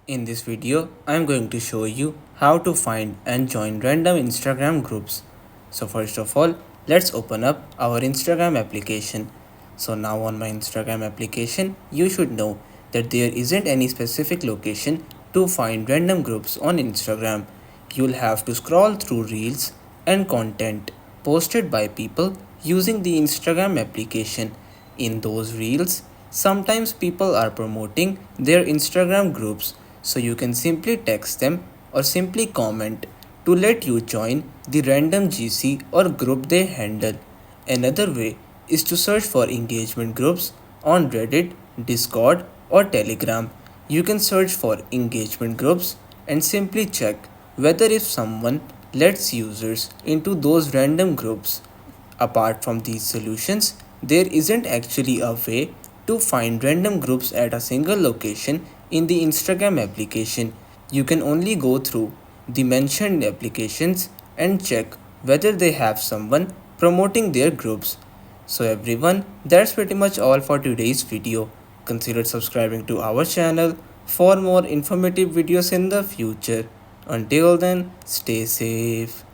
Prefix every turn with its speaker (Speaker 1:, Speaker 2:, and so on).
Speaker 1: In this video, I am going to show you how to find and join random Instagram groups. So first of all, let's open up our Instagram application. So now on my Instagram application, you should know that there isn't any specific location to find random groups on Instagram. You'll have to scroll through reels and content posted by people using the Instagram application. In those reels, sometimes people are promoting their Instagram groups, so you can simply text them or simply comment to let you join the random GC or group they handle. Another way is to search for engagement groups on Reddit, Discord, or Telegram. You can search for engagement groups and simply check whether if someone lets users into those random groups. Apart from these solutions, there isn't actually a way to find random groups at a single location in the Instagram application. You can only go through the mentioned applications and check whether they have someone promoting their groups. So everyone, that's pretty much all for today's video. Consider subscribing to our channel for more informative videos in the future. Until then, stay safe.